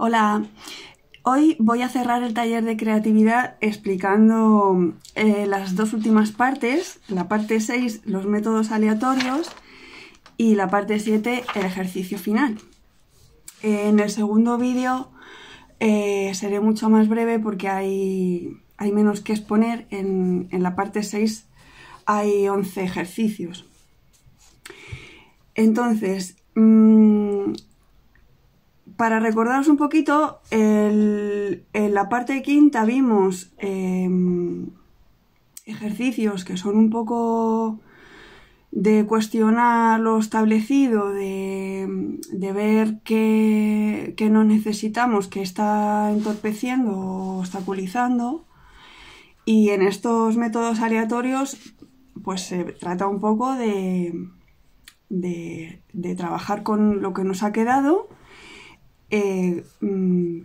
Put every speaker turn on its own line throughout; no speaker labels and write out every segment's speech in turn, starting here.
Hola, hoy voy a cerrar el taller de creatividad explicando las dos últimas partes, la parte 6, los métodos aleatorios, y la parte 7, el ejercicio final. En el segundo vídeo seré mucho más breve porque hay menos que exponer. En la parte 6 hay 11 ejercicios. Entonces, para recordaros un poquito, en la parte quinta vimos ejercicios que son un poco de cuestionar lo establecido, de ver qué no necesitamos, qué está entorpeciendo o obstaculizando. Y en estos métodos aleatorios, pues se trata un poco de trabajar con lo que nos ha quedado,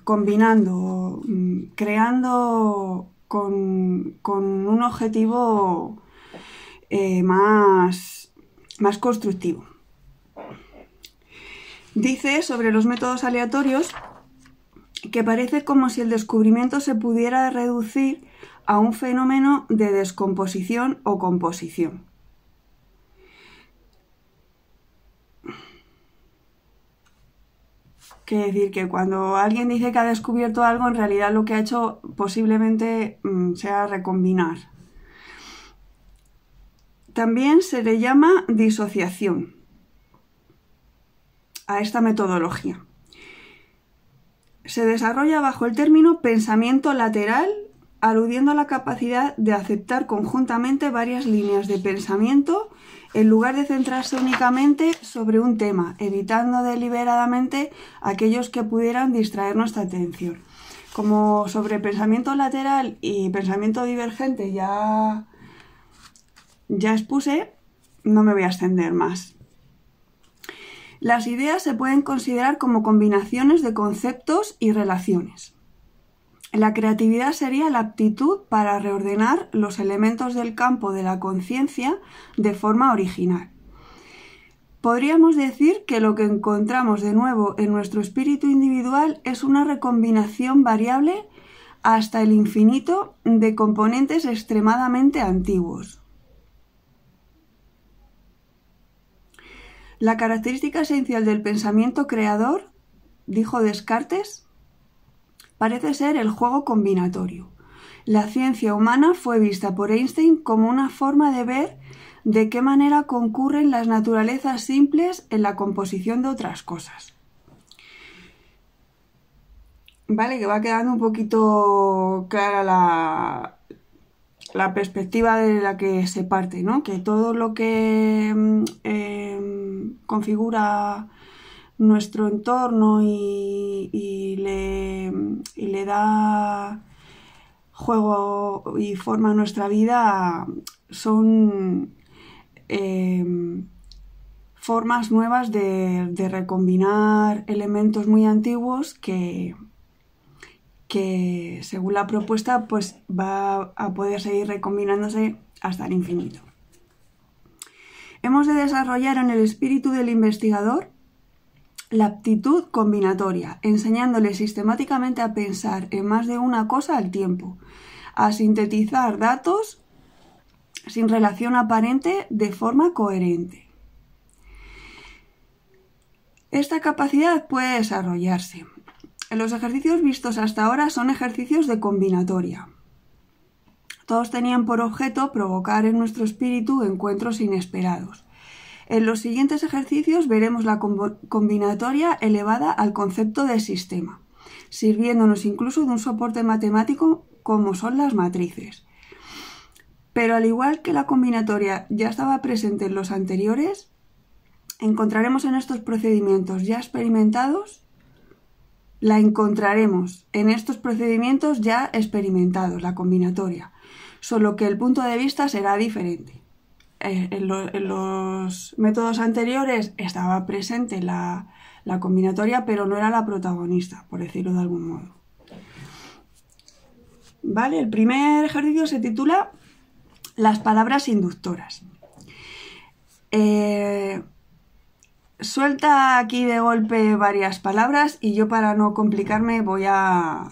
combinando, creando con un objetivo más constructivo. Dice sobre los métodos aleatorios que parece como si el descubrimiento se pudiera reducir a un fenómeno de descomposición o composición. Quiere decir que cuando alguien dice que ha descubierto algo, en realidad lo que ha hecho posiblemente sea recombinar. También se le llama disociación a esta metodología. Se desarrolla bajo el término pensamiento lateral, aludiendo a la capacidad de aceptar conjuntamente varias líneas de pensamiento en lugar de centrarse únicamente sobre un tema, evitando deliberadamente aquellos que pudieran distraer nuestra atención. Como sobre pensamiento lateral y pensamiento divergente ya expuse, no me voy a extender más. Las ideas se pueden considerar como combinaciones de conceptos y relaciones. La creatividad sería la aptitud para reordenar los elementos del campo de la conciencia de forma original. Podríamos decir que lo que encontramos de nuevo en nuestro espíritu individual es una recombinación variable hasta el infinito de componentes extremadamente antiguos. La característica esencial del pensamiento creador, dijo Descartes, parece ser el juego combinatorio. La ciencia humana fue vista por Einstein como una forma de ver de qué manera concurren las naturalezas simples en la composición de otras cosas. Vale, que va quedando un poquito clara la perspectiva de la que se parte, ¿no? Que todo lo que configura nuestro entorno y le da juego y forma a nuestra vida son formas nuevas de recombinar elementos muy antiguos que según la propuesta pues va a poder seguir recombinándose hasta el infinito. Hemos de desarrollar en el espíritu del investigador la aptitud combinatoria, enseñándole sistemáticamente a pensar en más de una cosa al tiempo, a sintetizar datos sin relación aparente de forma coherente. Esta capacidad puede desarrollarse. Los ejercicios vistos hasta ahora son ejercicios de combinatoria. Todos tenían por objeto provocar en nuestro espíritu encuentros inesperados. En los siguientes ejercicios veremos la combinatoria elevada al concepto de sistema, sirviéndonos incluso de un soporte matemático como son las matrices. Pero al igual que la combinatoria ya estaba presente en los anteriores, encontraremos en estos procedimientos ya experimentados la encontraremos en estos procedimientos ya experimentados, la combinatoria, solo que el punto de vista será diferente. En los métodos anteriores estaba presente la combinatoria, pero no era la protagonista, por decirlo de algún modo. ¿Vale? El primer ejercicio se titula Las palabras inductoras. suelta aquí de golpe varias palabras y yo, para no complicarme, voy a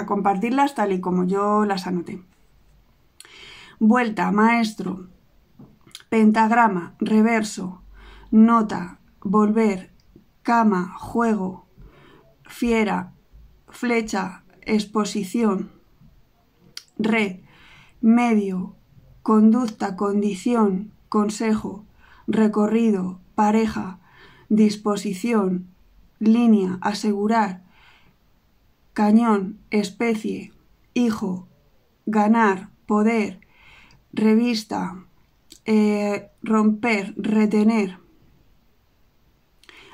compartirlas tal y como yo las anoté. Vuelta, maestro, pentagrama, reverso, nota, volver, cama, juego, fiera, flecha, exposición, red, medio, conducta, condición, consejo, recorrido, pareja, disposición, línea, asegurar, cañón, especie, hijo, ganar, poder, revista, romper, retener,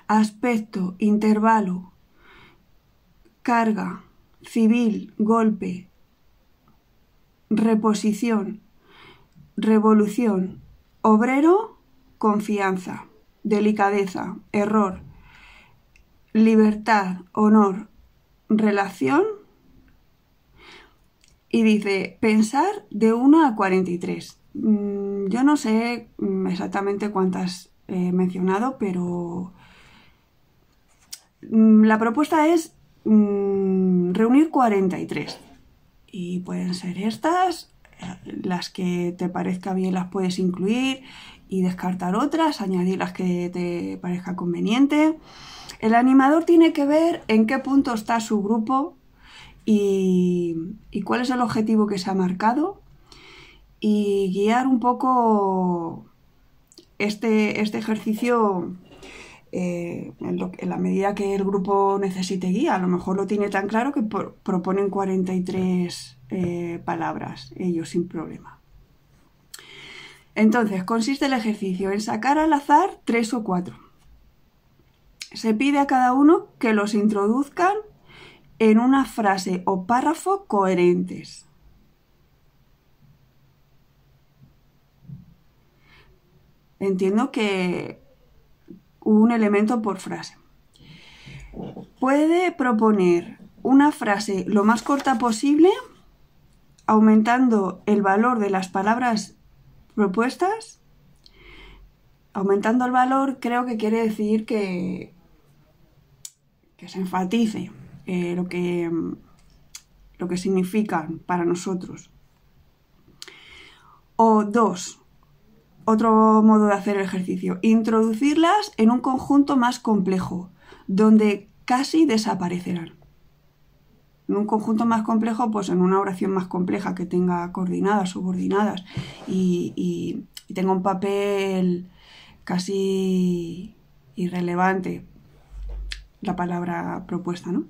aspecto, intervalo, carga, civil, golpe, reposición, revolución, obrero, confianza, delicadeza, error, libertad, honor, relación. Y dice, pensar de 1 a 43. Yo no sé exactamente cuántas he mencionado, pero la propuesta es reunir 43. Y pueden ser estas, las que te parezca bien las puedes incluir y descartar otras, añadir las que te parezca conveniente. El animador tiene que ver en qué punto está su grupo y cuál es el objetivo que se ha marcado, y guiar un poco este ejercicio en la medida que el grupo necesite guía. A lo mejor lo tiene tan claro que proponen 43 palabras, ellos sin problema. Entonces, consiste el ejercicio en sacar al azar 3 o 4. Se pide a cada uno que los introduzcan en una frase o párrafo coherentes. Entiendo que un elemento por frase. Puede proponer una frase lo más corta posible, aumentando el valor de las palabras propuestas. Aumentando el valor creo que quiere decir que se enfatice lo que significan para nosotros. O 2, otro modo de hacer el ejercicio, introducirlas en un conjunto más complejo, donde casi desaparecerán. En un conjunto más complejo, pues en una oración más compleja que tenga coordinadas, subordinadas y tenga un papel casi irrelevante la palabra propuesta, ¿no?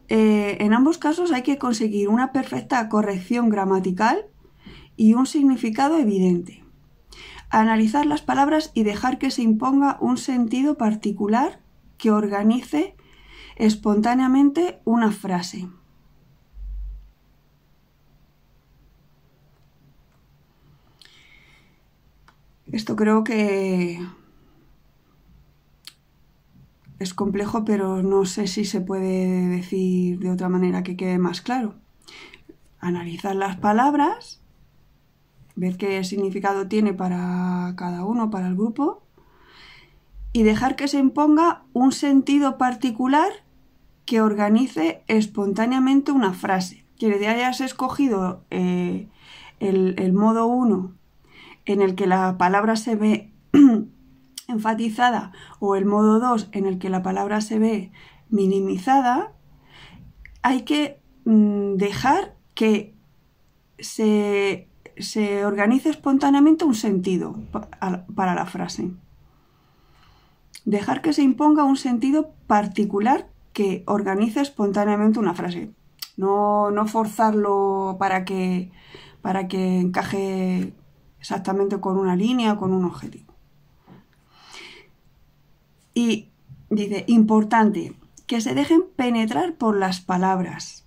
En ambos casos hay que conseguir una perfecta corrección gramatical y un significado evidente. Analizar las palabras y dejar que se imponga un sentido particular que organice espontáneamente una frase. Esto creo que es complejo, pero no sé si se puede decir de otra manera que quede más claro. Analizar las palabras, ver qué significado tiene para cada uno, para el grupo, y dejar que se imponga un sentido particular que organice espontáneamente una frase. Que hayas escogido el modo 1, en el que la palabra se ve enfatizada, o el modo 2, en el que la palabra se ve minimizada, hay que dejar que se organice espontáneamente un sentido para la frase. Dejar que se imponga un sentido particular que organice espontáneamente una frase. No forzarlo para que encaje exactamente con una línea o con un objetivo. Y dice, importante, que se dejen penetrar por las palabras.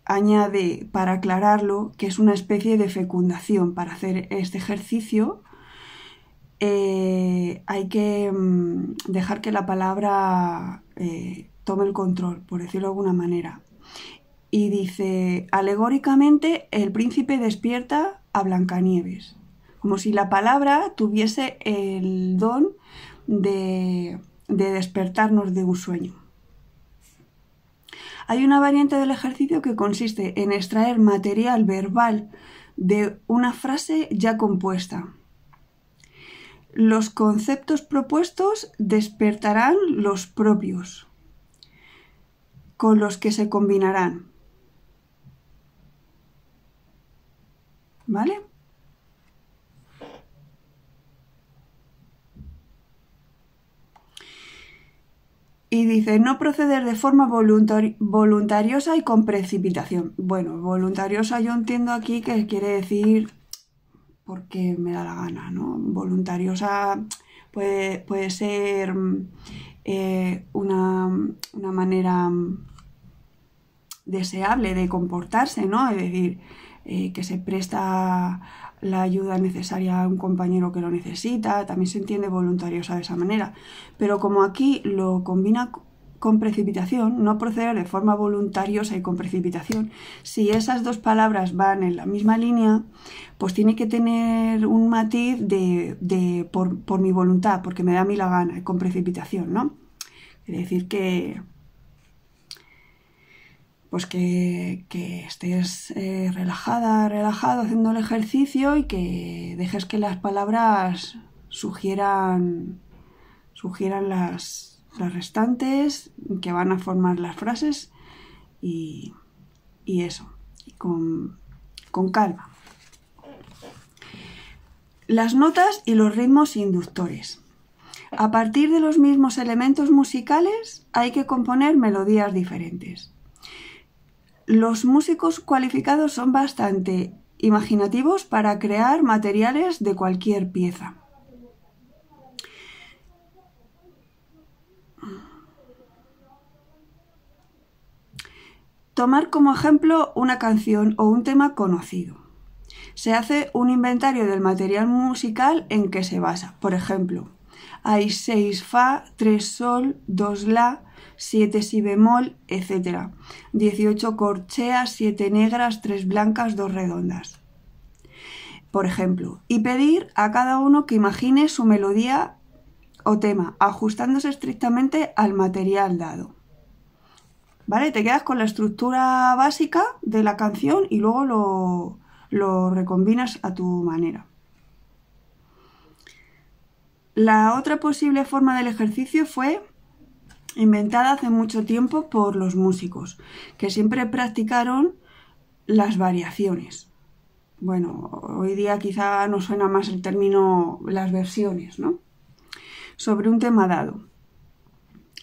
Añade, para aclararlo, que es una especie de fecundación. Para hacer este ejercicio hay que dejar que la palabra tome el control, por decirlo de alguna manera. Y dice, alegóricamente, el príncipe despierta a Blancanieves. como si la palabra tuviese el don de despertarnos de un sueño. Hay una variante del ejercicio que consiste en extraer material verbal de una frase ya compuesta. Los conceptos propuestos despertarán los propios, con los que se combinarán. ¿Vale? Y dice, no proceder de forma voluntariosa y con precipitación. Bueno, voluntariosa yo entiendo aquí que quiere decir porque me da la gana, ¿no? Voluntariosa puede ser una manera deseable de comportarse, ¿no? Es decir, que se presta la ayuda necesaria a un compañero que lo necesita, también se entiende voluntariosa de esa manera. Pero como aquí lo combina con precipitación, no proceder de forma voluntariosa y con precipitación, si esas dos palabras van en la misma línea, pues tiene que tener un matiz por mi voluntad, porque me da a mí la gana, con precipitación, ¿no? Es decir pues que estés relajado haciendo el ejercicio y que dejes que las palabras sugieran las restantes que van a formar las frases y eso, y con calma. Las notas y los ritmos inductores. A partir de los mismos elementos musicales hay que componer melodías diferentes. Los músicos cualificados son bastante imaginativos para crear materiales de cualquier pieza. Tomar como ejemplo una canción o un tema conocido. Se hace un inventario del material musical en que se basa. Por ejemplo, hay 6 Fa, 3 Sol, 2 La, 7 Si bemol, etc. 18 corcheas, 7 negras, 3 blancas, 2 redondas. Por ejemplo, y pedir a cada uno que imagine su melodía o tema, ajustándose estrictamente al material dado. ¿Vale? Te quedas con la estructura básica de la canción y luego lo recombinas a tu manera. La otra posible forma del ejercicio fue inventada hace mucho tiempo por los músicos, que siempre practicaron las variaciones. Bueno, hoy día quizá nos suena más el término las versiones, ¿no? Sobre un tema dado.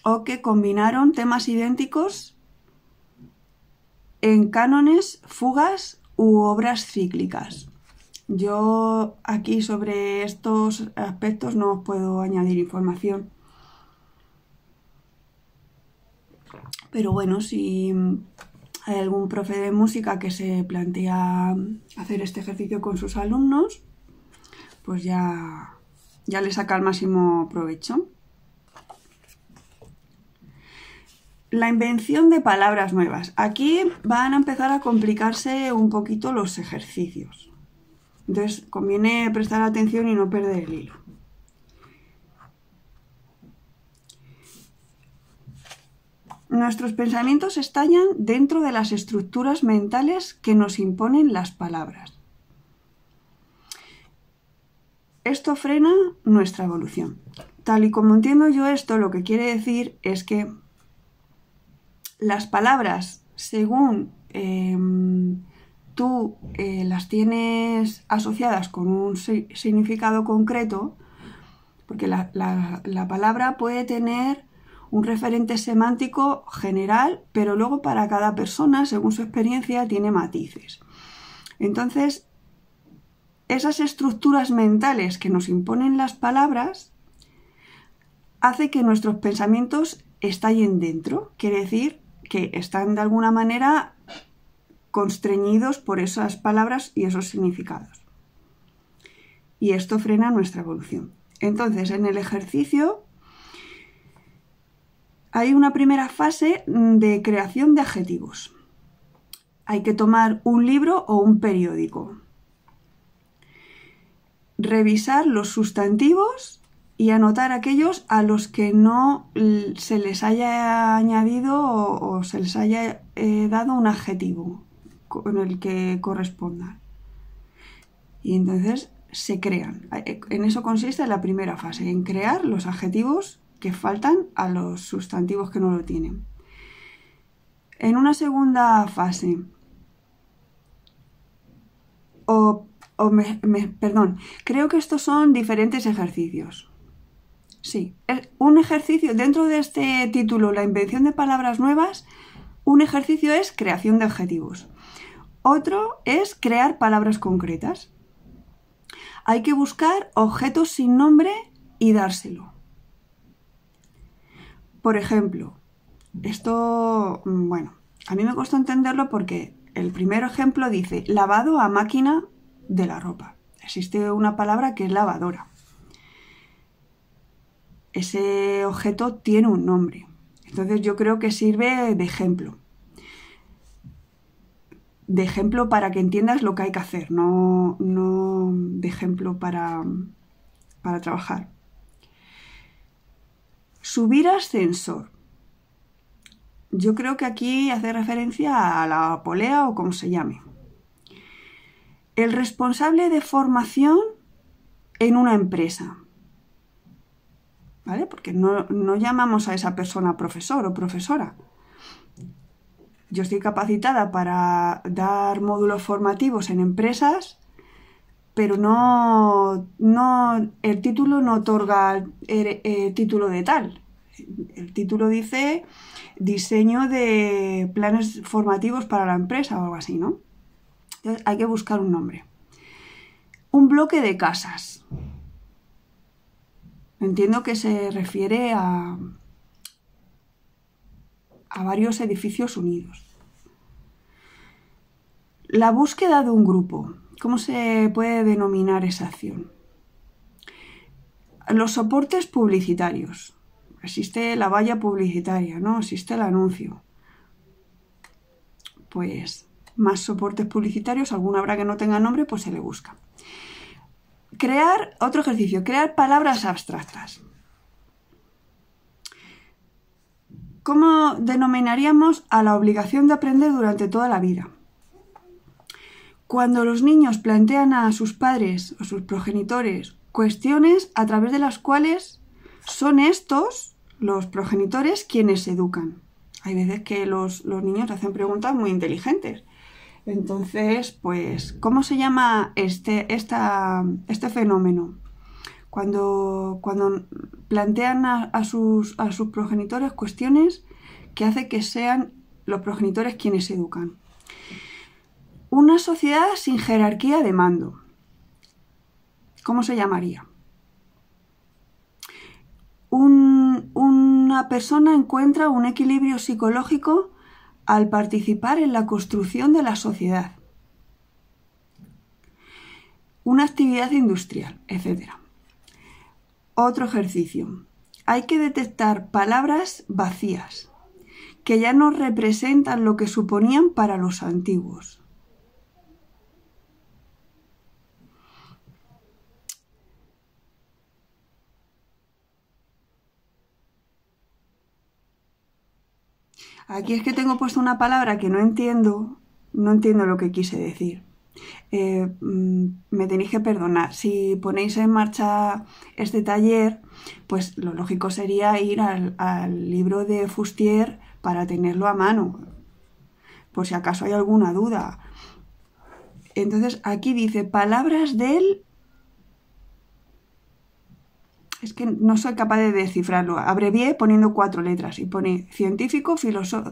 O que combinaron temas idénticos en cánones, fugas u obras cíclicas. Yo aquí sobre estos aspectos no os puedo añadir información. Pero bueno, si hay algún profe de música que se plantea hacer este ejercicio con sus alumnos, pues ya le saca el máximo provecho. La invención de palabras nuevas. Aquí van a empezar a complicarse un poquito los ejercicios. Entonces conviene prestar atención y no perder el hilo. Nuestros pensamientos estallan dentro de las estructuras mentales que nos imponen las palabras. Esto frena nuestra evolución. Tal y como entiendo yo esto, lo que quiere decir es que las palabras, según tú las tienes asociadas con un significado concreto, porque la palabra puede tener un referente semántico general, pero luego para cada persona, según su experiencia, tiene matices. Entonces, esas estructuras mentales que nos imponen las palabras hace que nuestros pensamientos estallen dentro. Quiere decir que están de alguna manera constreñidos por esas palabras y esos significados. Y esto frena nuestra evolución. Entonces, en el ejercicio hay una primera fase de creación de adjetivos. Hay que tomar un libro o un periódico. revisar los sustantivos y anotar aquellos a los que no se les haya añadido o se les haya dado un adjetivo con el que correspondan. Y entonces se crean. En eso consiste la primera fase, en crear los adjetivos que faltan a los sustantivos que no lo tienen. En una segunda fase, creo que estos son diferentes ejercicios. Sí, un ejercicio dentro de este título, la invención de palabras nuevas, un ejercicio es creación de adjetivos. Otro es crear palabras concretas. Hay que buscar objetos sin nombre y dárselo. Por ejemplo, esto, bueno, a mí me costó entenderlo porque el primer ejemplo dice lavado a máquina de la ropa. Existe una palabra que es lavadora. Ese objeto tiene un nombre. Entonces yo creo que sirve de ejemplo. De ejemplo para que entiendas lo que hay que hacer, no de ejemplo para trabajar. Subir ascensor. Yo creo que aquí hace referencia a la polea o como se llame. El responsable de formación en una empresa. ¿Vale? Porque no llamamos a esa persona profesor o profesora. Yo estoy capacitada para dar módulos formativos en empresas, pero el título no otorga el título de tal. El título dice diseño de planes formativos para la empresa o algo así, ¿no? Entonces hay que buscar un nombre. Un bloque de casas. Entiendo que se refiere a varios edificios unidos. La búsqueda de un grupo. ¿Cómo se puede denominar esa acción? Los soportes publicitarios. Existe la valla publicitaria, ¿no? Existe el anuncio. Pues más soportes publicitarios, alguna habrá que no tenga nombre, pues se le busca. Otro ejercicio, crear palabras abstractas. ¿Cómo denominaríamos a la obligación de aprender durante toda la vida? Cuando los niños plantean a sus padres o sus progenitores cuestiones a través de las cuales son estos, los progenitores, quienes se educan. Hay veces que los niños hacen preguntas muy inteligentes. Entonces, pues, ¿cómo se llama este fenómeno? Cuando plantean a sus progenitores cuestiones que hace que sean los progenitores quienes se educan. Una sociedad sin jerarquía de mando. ¿Cómo se llamaría? Una persona encuentra un equilibrio psicológico al participar en la construcción de la sociedad. Una actividad industrial, etc. Otro ejercicio. Hay que detectar palabras vacías que ya no representan lo que suponían para los antiguos. Aquí es que tengo puesto una palabra que no entiendo lo que quise decir. Me tenéis que perdonar. Si ponéis en marcha este taller, pues lo lógico sería ir al libro de Fustier para tenerlo a mano, por si acaso hay alguna duda. Entonces aquí dice palabras del... Es que no soy capaz de descifrarlo. Abrevié poniendo 4 letras y pone científico, filósofo,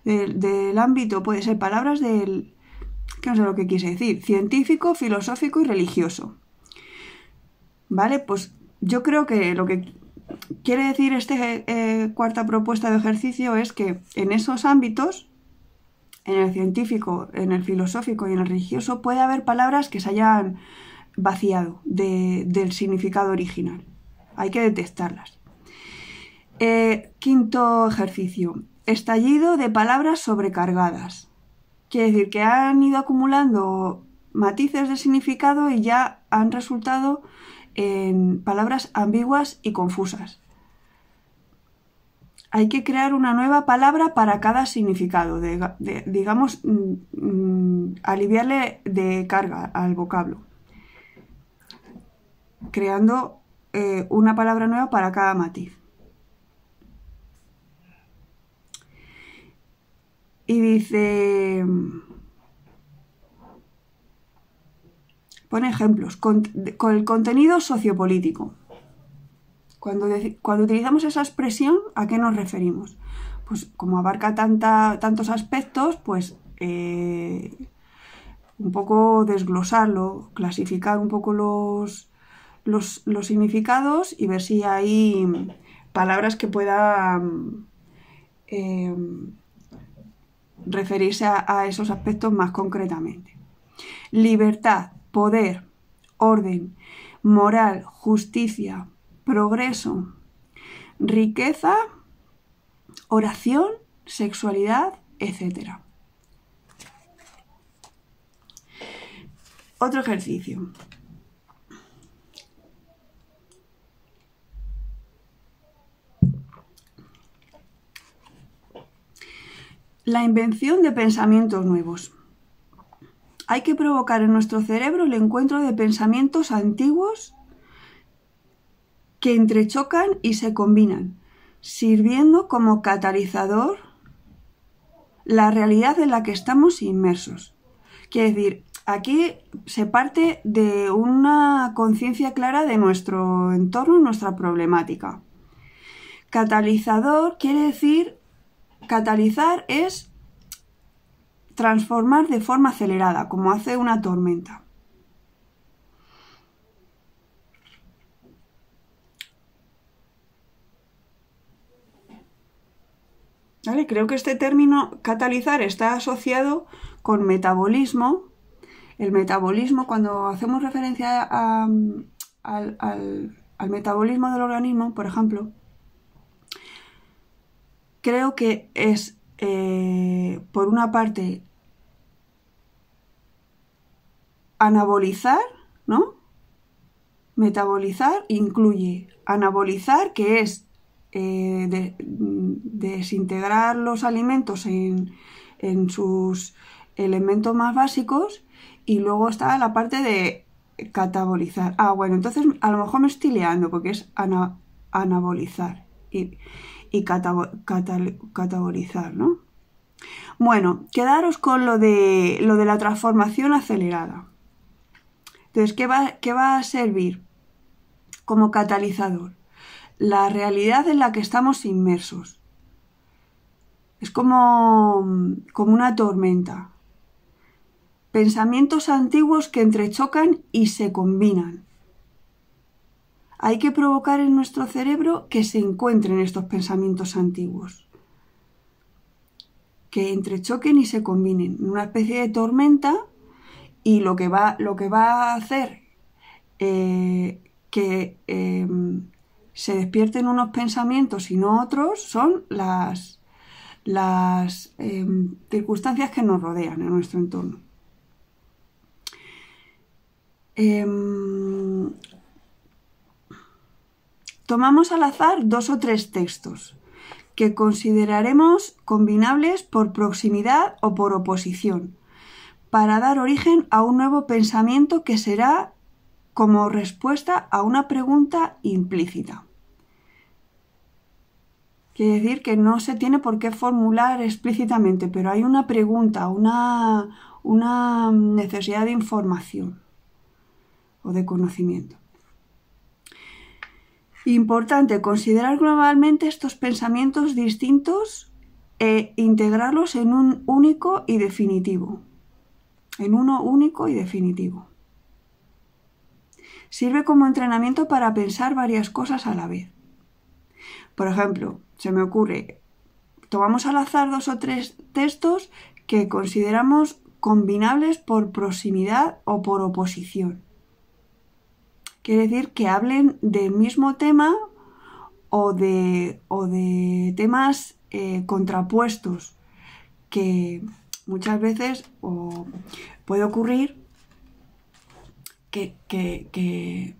del ámbito, puede ser palabras del... que no sé lo que quise decir. Científico, filosófico y religioso. ¿Vale? Pues yo creo que lo que quiere decir cuarta propuesta de ejercicio es que en esos ámbitos, en el científico, en el filosófico y en el religioso, puede haber palabras que se hayan vaciado del significado original. Hay que detectarlas. Quinto ejercicio. Estallido de palabras sobrecargadas. Quiere decir que han ido acumulando matices de significado y ya han resultado en palabras ambiguas y confusas. Hay que crear una nueva palabra para cada significado, digamos, aliviarle de carga al vocablo, creando una palabra nueva para cada matiz. Y dice, pone ejemplos, con el contenido sociopolítico. Cuando utilizamos esa expresión, ¿a qué nos referimos? Pues como abarca tantos aspectos, pues un poco desglosarlo, clasificar un poco los significados y ver si hay palabras que puedan referirse a esos aspectos más concretamente. Libertad, poder, orden, moral, justicia, progreso, riqueza, oración, sexualidad, etc. Otro ejercicio. La invención de pensamientos nuevos. Hay que provocar en nuestro cerebro el encuentro de pensamientos antiguos que entrechocan y se combinan, sirviendo como catalizador la realidad en la que estamos inmersos. Quiere decir, aquí se parte de una conciencia clara de nuestro entorno, nuestra problemática. Catalizador quiere decir, catalizar es transformar de forma acelerada, como hace una tormenta. ¿Vale? Creo que este término catalizar está asociado con metabolismo. El metabolismo, cuando hacemos referencia al metabolismo del organismo, por ejemplo, creo que es, por una parte, anabolizar, ¿no? Metabolizar incluye anabolizar, que es desintegrar los alimentos en sus elementos más básicos, y luego está la parte de catabolizar. Bueno, entonces a lo mejor me estoy liando porque es anabolizar y catabolizar, ¿no? Bueno, quedaros con lo de la transformación acelerada. Entonces, ¿qué va a servir como catalizador? La realidad en la que estamos inmersos. Es como una tormenta. Pensamientos antiguos que entrechocan y se combinan. Hay que provocar en nuestro cerebro que se encuentren estos pensamientos antiguos, que entrechoquen y se combinen en una especie de tormenta, y lo que va a hacer que se despierten unos pensamientos y no otros son las circunstancias que nos rodean en nuestro entorno. Tomamos al azar 2 o 3 textos que consideraremos combinables por proximidad o por oposición, para dar origen a un nuevo pensamiento que será como respuesta a una pregunta implícita. Quiere decir que no se tiene por qué formular explícitamente, pero hay una pregunta, una necesidad de información o de conocimiento. Importante, considerar globalmente estos pensamientos distintos e integrarlos en un único y definitivo. En uno único y definitivo. Sirve como entrenamiento para pensar varias cosas a la vez. Por ejemplo, se me ocurre, tomamos al azar 2 o 3 textos que consideramos combinables por proximidad o por oposición. Quiere decir que hablen del mismo tema o de temas contrapuestos, que muchas veces puede ocurrir que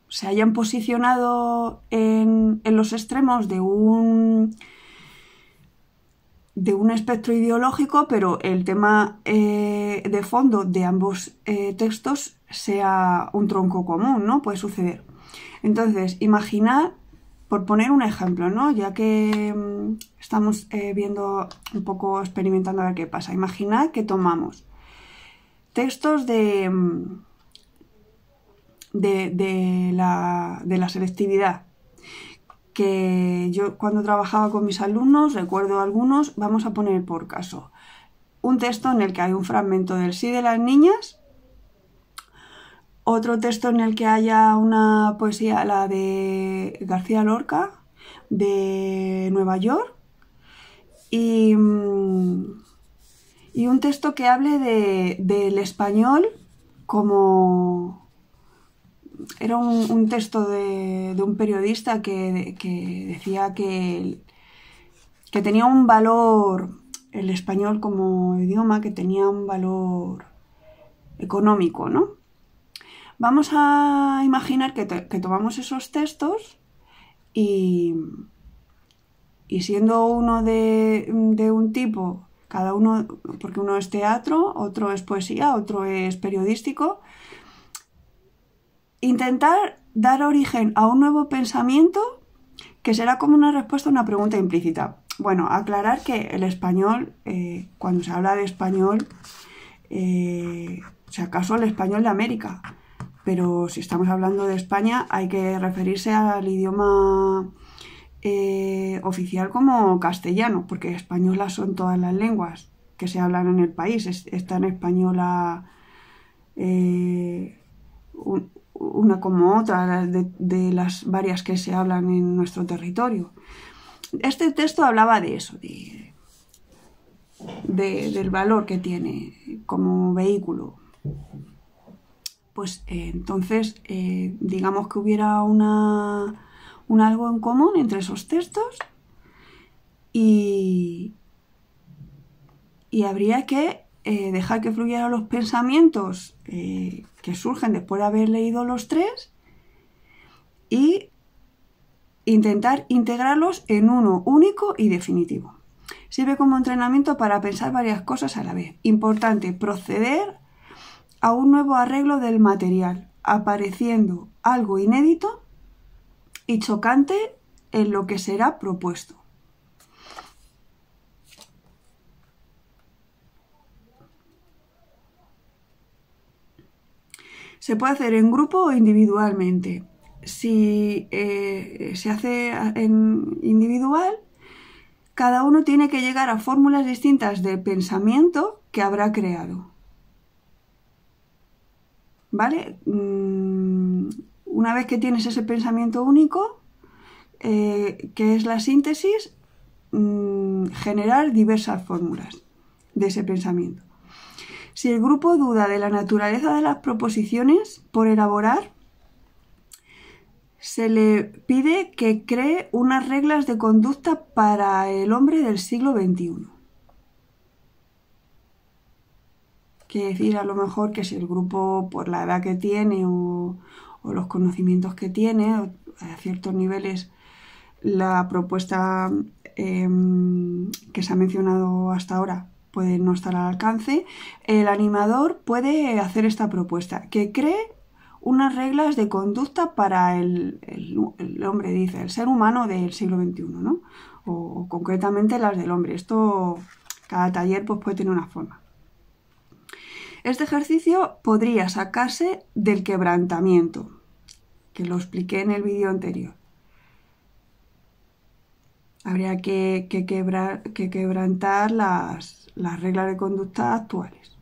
se hayan posicionado en los extremos de un espectro ideológico, pero el tema de fondo de ambos textos sea un tronco común, ¿no? Puede suceder. Entonces, imaginad, por poner un ejemplo, ¿no? Ya que estamos viendo un poco, experimentando a ver qué pasa. Imaginad que tomamos textos de la selectividad, que yo cuando trabajaba con mis alumnos, recuerdo algunos, vamos a poner por caso, un texto en el que hay un fragmento del sí de las niñas, otro texto en el que haya una poesía, la de García Lorca, de Nueva York, y un texto que hable del español como... Era un texto de un periodista que decía que tenía un valor, el español como idioma, que tenía un valor económico, ¿no? Vamos a imaginar que tomamos esos textos y siendo uno de un tipo, cada uno, porque uno es teatro, otro es poesía, otro es periodístico, intentar dar origen a un nuevo pensamiento que será como una respuesta a una pregunta implícita. Bueno, aclarar que el español, cuando se habla de español, si acaso el español de América, pero si estamos hablando de España hay que referirse al idioma oficial como castellano, porque españolas son todas las lenguas que se hablan en el país. Está en española una como otra de las varias que se hablan en nuestro territorio. Este texto hablaba de eso, del valor que tiene como vehículo. Pues entonces, digamos que hubiera un algo en común entre esos textos y habría que dejar que fluyeran los pensamientos que surgen después de haber leído los tres y intentar integrarlos en uno único y definitivo. Sirve como entrenamiento para pensar varias cosas a la vez. Importante, proceder a un nuevo arreglo del material, apareciendo algo inédito y chocante en lo que será propuesto. Se puede hacer en grupo o individualmente. Si se hace en individual, cada uno tiene que llegar a fórmulas distintas de pensamiento que habrá creado. ¿Vale? Una vez que tienes ese pensamiento único, que es la síntesis, generar diversas fórmulas de ese pensamiento. Si el grupo duda de la naturaleza de las proposiciones por elaborar, se le pide que cree unas reglas de conducta para el hombre del siglo XXI. Quiere decir, a lo mejor, que si el grupo, por la edad que tiene o los conocimientos que tiene, a ciertos niveles, la propuesta que se ha mencionado hasta ahora puede no estar al alcance, el animador puede hacer esta propuesta, que cree unas reglas de conducta para el hombre, dice, el ser humano del siglo XXI, ¿no? O concretamente las del hombre. Esto, cada taller pues, puede tener una forma. Este ejercicio podría sacarse del quebrantamiento, que lo expliqué en el vídeo anterior. Habría que quebrantar las reglas de conducta actuales.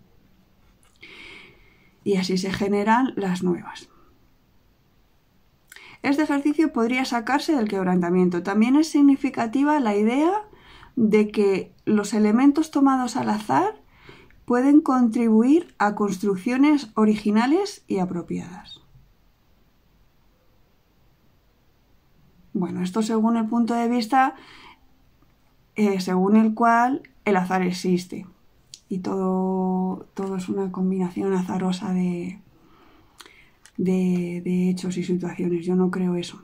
Y así se generan las nuevas. Este ejercicio podría sacarse del quebrantamiento. También es significativa la idea de que los elementos tomados al azar pueden contribuir a construcciones originales y apropiadas. Bueno, esto según el punto de vista según el cual el azar existe y todo es una combinación azarosa de de hechos y situaciones. Yo no creo eso.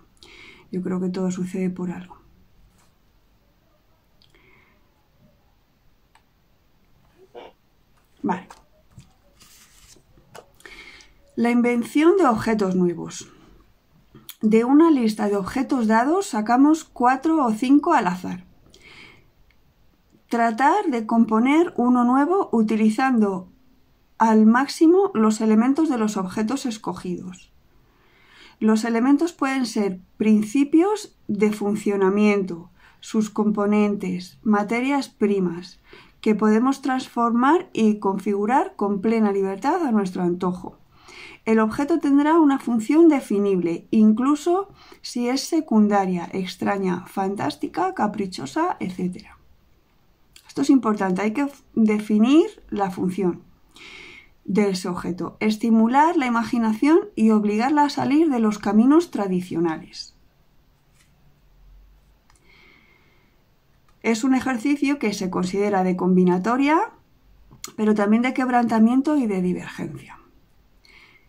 Yo creo que todo sucede por algo. Vale. La invención de objetos nuevos. De una lista de objetos dados sacamos 4 o 5 al azar. Tratar de componer uno nuevo utilizando al máximo los elementos de los objetos escogidos. Los elementos pueden ser principios de funcionamiento, sus componentes, materias primas, que podemos transformar y configurar con plena libertad a nuestro antojo. El objeto tendrá una función definible, incluso si es secundaria, extraña, fantástica, caprichosa, etc. Esto es importante, hay que definir la función de ese objeto, estimular la imaginación y obligarla a salir de los caminos tradicionales. Es un ejercicio que se considera de combinatoria, pero también de quebrantamiento y de divergencia.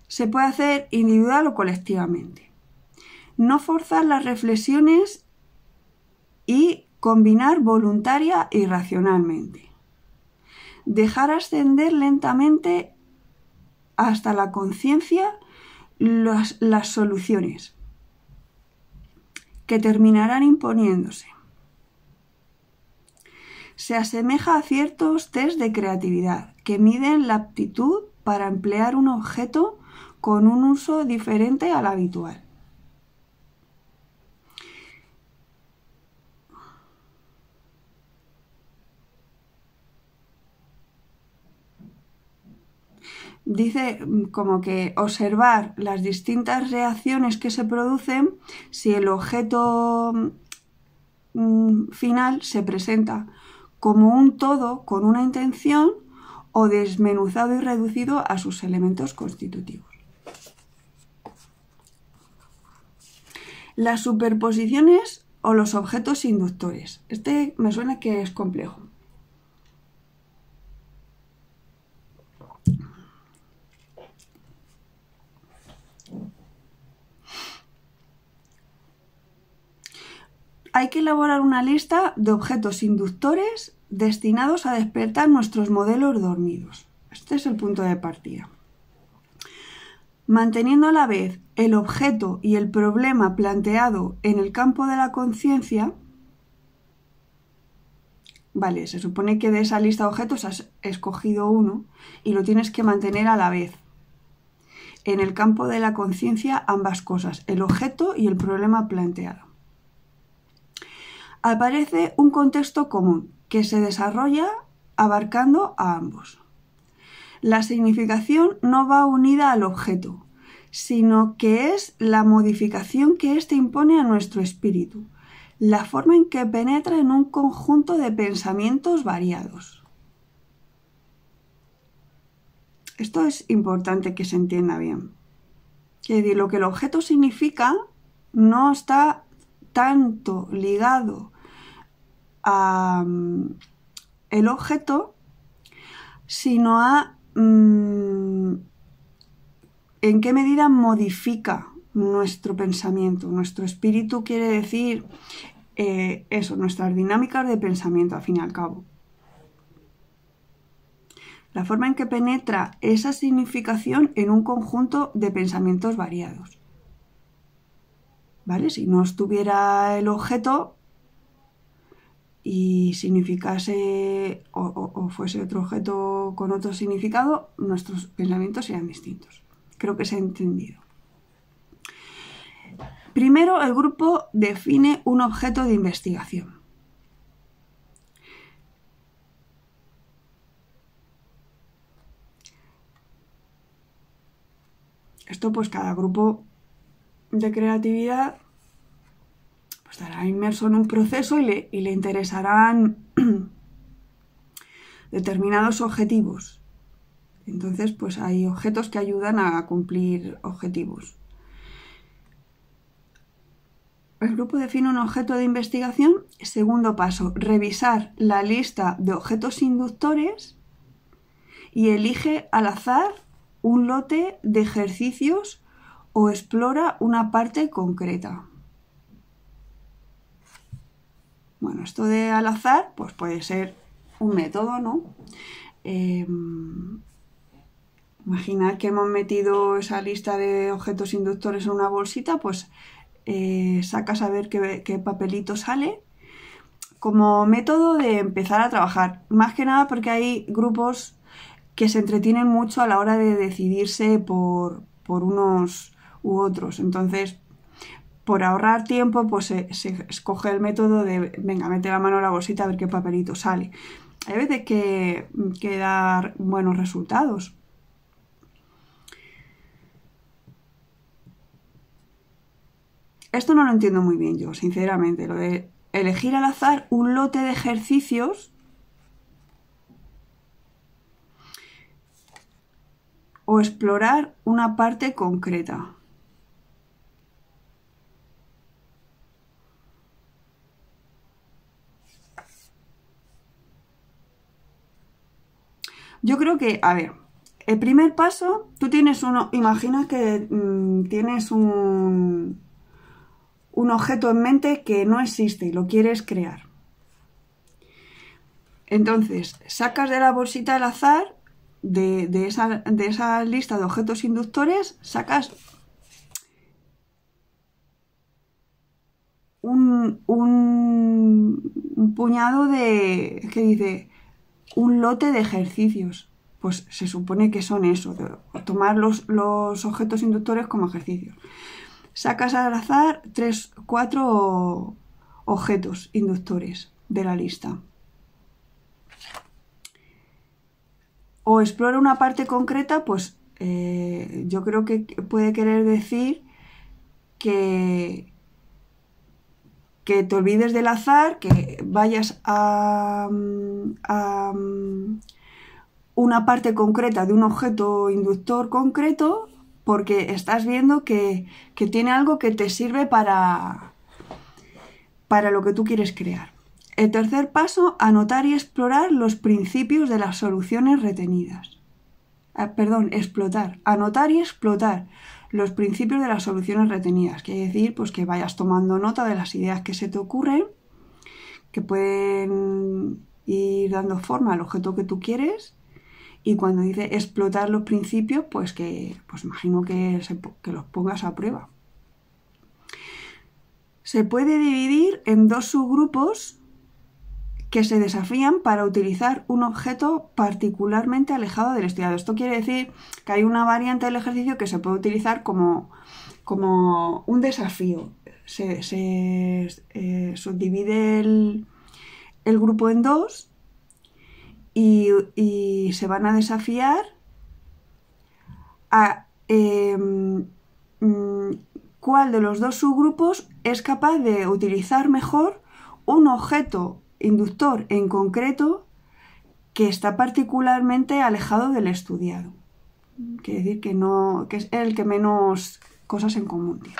Se puede hacer individual o colectivamente. No forzar las reflexiones y combinar voluntaria y racionalmente. Dejar ascender lentamente hasta la conciencia las soluciones que terminarán imponiéndose. Se asemeja a ciertos test de creatividad que miden la aptitud para emplear un objeto con un uso diferente al habitual. Dice como que observar las distintas reacciones que se producen si el objeto final se presenta como un todo con una intención o desmenuzado y reducido a sus elementos constitutivos. Las superposiciones o los objetos inductores. Este me suena que es complejo. Hay que elaborar una lista de objetos inductores destinados a despertar nuestros modelos dormidos. Este es el punto de partida. Manteniendo a la vez el objeto y el problema planteado en el campo de la conciencia, vale, se supone que de esa lista de objetos has escogido uno y lo tienes que mantener a la vez. En el campo de la conciencia ambas cosas, el objeto y el problema planteado. Aparece un contexto común que se desarrolla abarcando a ambos. La significación no va unida al objeto, sino que es la modificación que éste impone a nuestro espíritu, la forma en que penetra en un conjunto de pensamientos variados. Esto es importante que se entienda bien. Quiere decir, lo que el objeto significa no está tanto ligado a el objeto, sino a en qué medida modifica nuestro pensamiento. Nuestro espíritu quiere decir eso, nuestras dinámicas de pensamiento, al fin y al cabo. La forma en que penetra esa significación en un conjunto de pensamientos variados. ¿Vale? Si no estuviera el objeto y significase o fuese otro objeto con otro significado, nuestros pensamientos serían distintos. Creo que se ha entendido. Primero, el grupo define un objeto de investigación. Esto pues cada grupo de creatividad pues estará inmerso en un proceso y le interesarán determinados objetivos. Entonces pues hay objetos que ayudan a cumplir objetivos. El grupo define un objeto de investigación. Segundo paso, revisar la lista de objetos inductores y elige al azar un lote de ejercicios o explora una parte concreta. Bueno, esto de al azar, pues puede ser un método, ¿no? Imaginad que hemos metido esa lista de objetos inductores en una bolsita, pues sacas a ver qué papelito sale, como método de empezar a trabajar. Más que nada porque hay grupos que se entretienen mucho a la hora de decidirse por unos u otros. Entonces, por ahorrar tiempo, pues se escoge el método de, venga, mete la mano en la bolsita a ver qué papelito sale. Hay veces que da buenos resultados. Esto no lo entiendo muy bien yo, sinceramente, lo de elegir al azar un lote de ejercicios o explorar una parte concreta. Yo creo que, a ver, el primer paso, tú tienes imagina que tienes un objeto en mente que no existe y lo quieres crear. Entonces, sacas de la bolsita al azar, de esa lista de objetos inductores, sacas un puñado de, ¿qué dice? Un lote de ejercicios. Pues se supone que son eso, tomar los objetos inductores como ejercicios. Sacas al azar 4 objetos inductores de la lista. O explora una parte concreta, pues yo creo que puede querer decir que te olvides del azar, que vayas a una parte concreta de un objeto inductor concreto, porque estás viendo que tiene algo que te sirve para lo que tú quieres crear. El tercer paso, anotar y explorar los principios de las soluciones retenidas. Explotar. Anotar y explotar los principios de las soluciones retenidas. Quiere decir, pues que vayas tomando nota de las ideas que se te ocurren, que pueden ir dando forma al objeto que tú quieres. Y cuando dice explotar los principios, pues imagino que los pongas a prueba. Se puede dividir en 2 subgrupos que se desafían para utilizar un objeto particularmente alejado del estudiado. Esto quiere decir que hay una variante del ejercicio que se puede utilizar como un desafío. Se subdivide el grupo en 2 y se van a desafiar a cuál de los 2 subgrupos es capaz de utilizar mejor un objeto inductor en concreto que está particularmente alejado del estudiado. Quiere decir que es el que menos cosas en común tiene.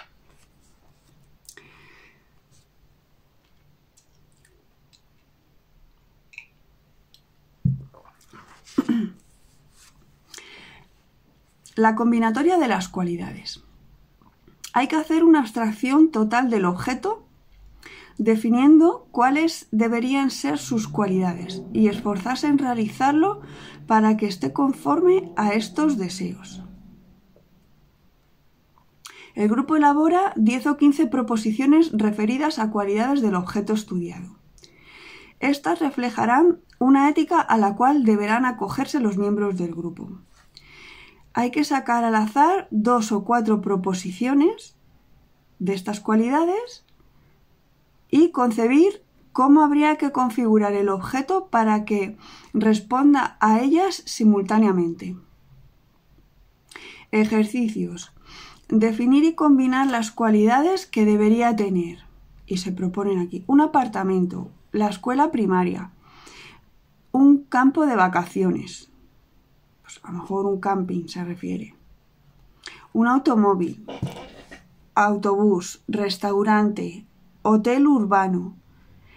La combinatoria de las cualidades. Hay que hacer una abstracción total del objeto, definiendo cuáles deberían ser sus cualidades y esforzarse en realizarlo para que esté conforme a estos deseos. El grupo elabora 10 o 15 proposiciones referidas a cualidades del objeto estudiado. Estas reflejarán una ética a la cual deberán acogerse los miembros del grupo. Hay que sacar al azar 2 o 4 proposiciones de estas cualidades y concebir cómo habría que configurar el objeto para que responda a ellas simultáneamente. Ejercicios. Definir y combinar las cualidades que debería tener. Y se proponen aquí un apartamento, la escuela primaria, un campo de vacaciones, pues a lo mejor un camping se refiere, un automóvil, autobús, restaurante, hotel urbano,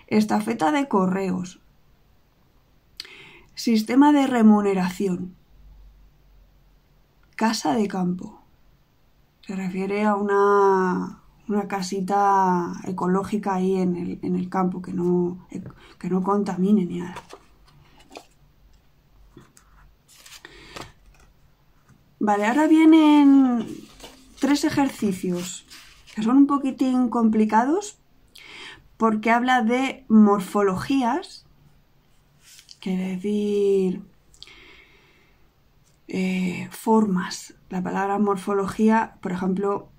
estafeta de correos, sistema de remuneración, casa de campo. Se refiere a una casita ecológica ahí en el campo, que no contamine ni nada. Vale, ahora vienen 3 ejercicios que son un poquitín complicados porque habla de morfologías, quiere decir formas. La palabra morfología, por ejemplo,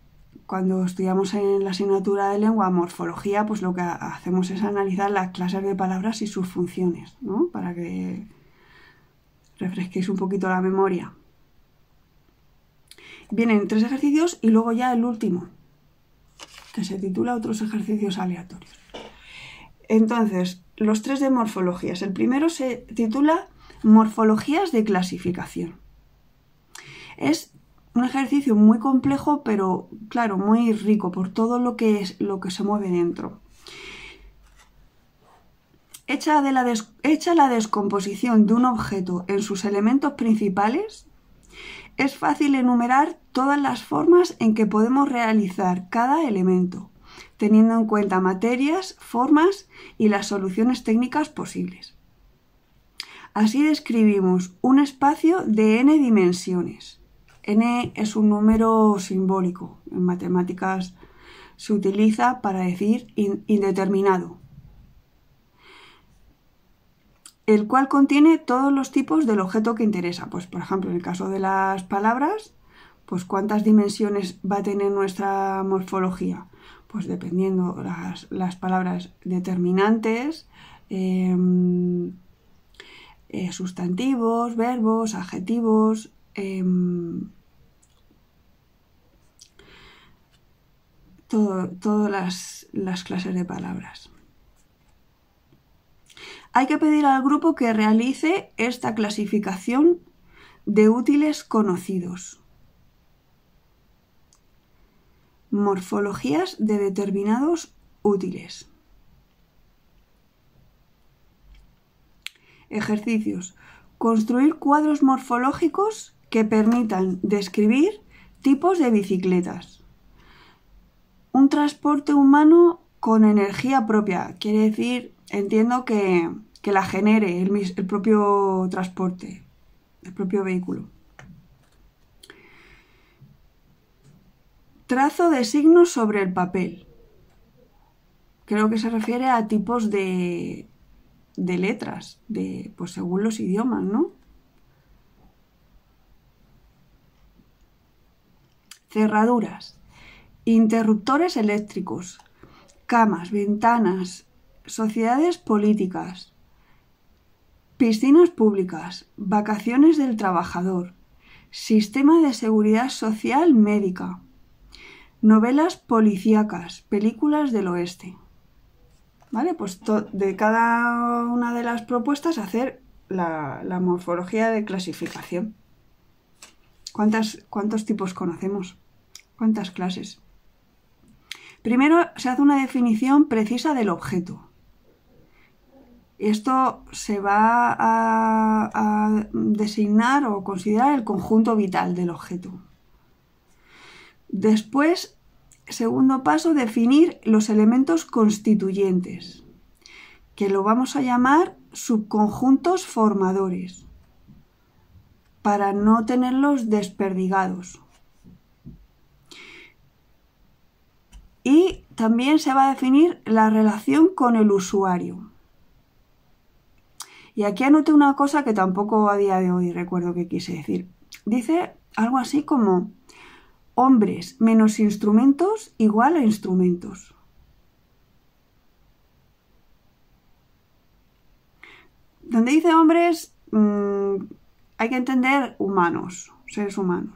cuando estudiamos en la asignatura de lengua morfología, pues lo que hacemos es analizar las clases de palabras y sus funciones, ¿no? Para que refresquéis un poquito la memoria. Vienen 3 ejercicios y luego ya el último, que se titula Otros ejercicios aleatorios. Entonces, los 3 de morfologías. El primero se titula Morfologías de clasificación. Es un ejercicio muy complejo, pero claro, muy rico por todo lo que se mueve dentro. Hecha la descomposición de un objeto en sus elementos principales, es fácil enumerar todas las formas en que podemos realizar cada elemento, teniendo en cuenta materias, formas y las soluciones técnicas posibles. Así describimos un espacio de n dimensiones. N es un número simbólico. En matemáticas se utiliza para decir indeterminado, el cual contiene todos los tipos del objeto que interesa. Pues, por ejemplo, en el caso de las palabras, pues ¿cuántas dimensiones va a tener nuestra morfología? Pues dependiendo las palabras determinantes, sustantivos, verbos, adjetivos, todas las clases de palabras. Hay que pedir al grupo que realice esta clasificación de útiles conocidos. Morfologías de determinados útiles. Ejercicios. Construir cuadros morfológicos que permitan describir tipos de bicicletas. Un transporte humano con energía propia. Quiere decir, entiendo que la genere el propio transporte, el propio vehículo. Trazo de signos sobre el papel. Creo que se refiere a tipos de letras, pues según los idiomas, ¿no? Cerraduras, interruptores eléctricos, camas, ventanas, sociedades políticas, piscinas públicas, vacaciones del trabajador, sistema de seguridad social médica, novelas policíacas, películas del oeste. ¿Vale? Pues de cada una de las propuestas hacer la morfología de clasificación. ¿Cuántos tipos conocemos? ¿Cuántas clases? Primero se hace una definición precisa del objeto. Esto se va a designar o considerar el conjunto vital del objeto. Después, segundo paso, definir los elementos constituyentes, que lo vamos a llamar subconjuntos formadores, para no tenerlos desperdigados. Y también se va a definir la relación con el usuario. Y aquí anoté una cosa que tampoco a día de hoy recuerdo qué quise decir. Dice algo así como hombres menos instrumentos igual a instrumentos. Donde dice hombres, hay que entender humanos, seres humanos.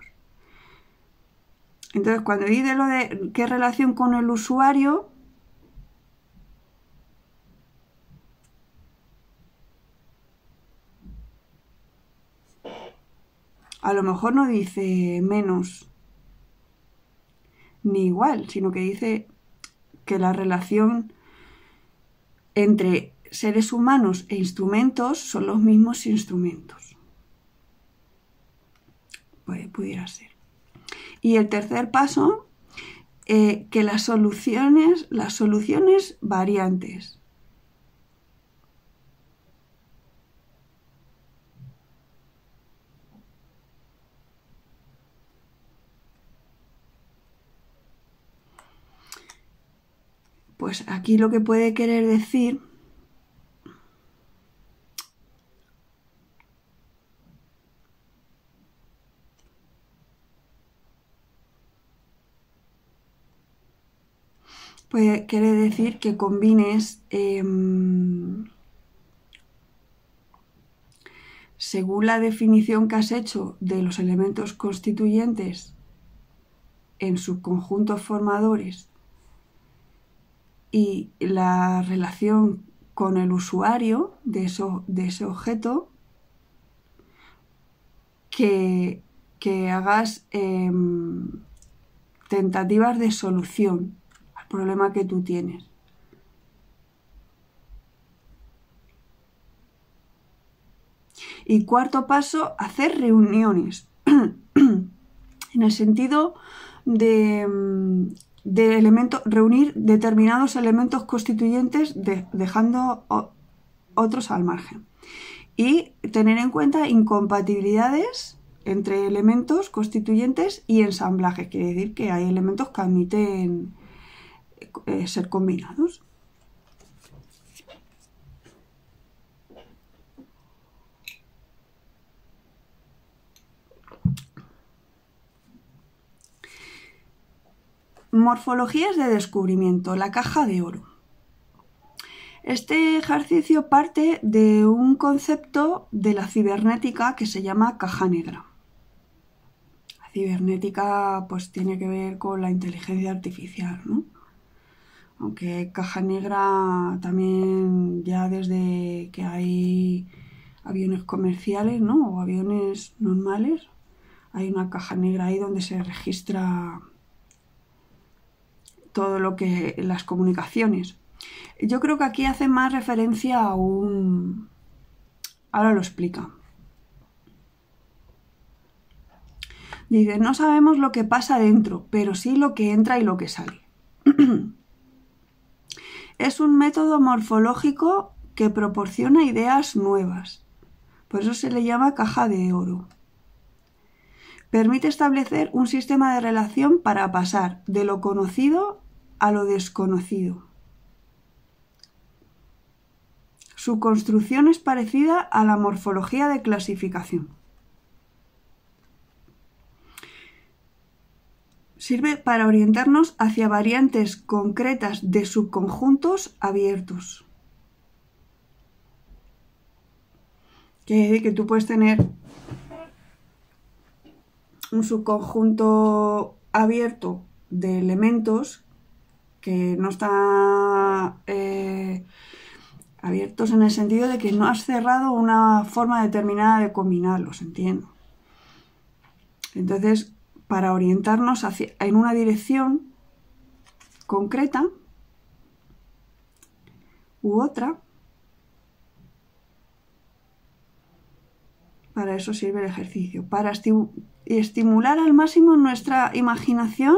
Entonces, cuando dice lo de qué relación con el usuario, a lo mejor no dice menos ni igual, sino que dice que la relación entre seres humanos e instrumentos son los mismos instrumentos. Pudiera ser. Y el tercer paso, que las soluciones variantes. Pues aquí lo que puede querer decir que combines, según la definición que has hecho de los elementos constituyentes en subconjuntos formadores y la relación con el usuario de ese objeto, que hagas tentativas de solución al problema que tú tienes. Y cuarto paso, hacer reuniones en el sentido de reunir determinados elementos constituyentes dejando otros al margen. Y tener en cuenta incompatibilidades entre elementos constituyentes y ensamblaje. Quiere decir que hay elementos que admiten ser combinados. Morfologías de descubrimiento, la caja de oro. Este ejercicio parte de un concepto de la cibernética que se llama caja negra. La cibernética pues tiene que ver con la inteligencia artificial, ¿no? Aunque caja negra también ya desde que hay aviones comerciales, ¿no? O aviones normales, hay una caja negra ahí donde se registra todo lo que las comunicaciones. Yo creo que aquí hace más referencia a un... Ahora lo explica. Dice, no sabemos lo que pasa dentro, pero sí lo que entra y lo que sale. Es un método morfológico que proporciona ideas nuevas. Por eso se le llama caja de oro. Permite establecer un sistema de relación para pasar de lo conocido a lo desconocido. Su construcción es parecida a la morfología de clasificación. Sirve para orientarnos hacia variantes concretas de subconjuntos abiertos. Quiere decir que tú puedes tener un subconjunto abierto de elementos que no están abiertos en el sentido de que no has cerrado una forma determinada de combinarlos, entiendo. Entonces, para orientarnos en una dirección concreta u otra, para eso sirve el ejercicio, para estimular al máximo nuestra imaginación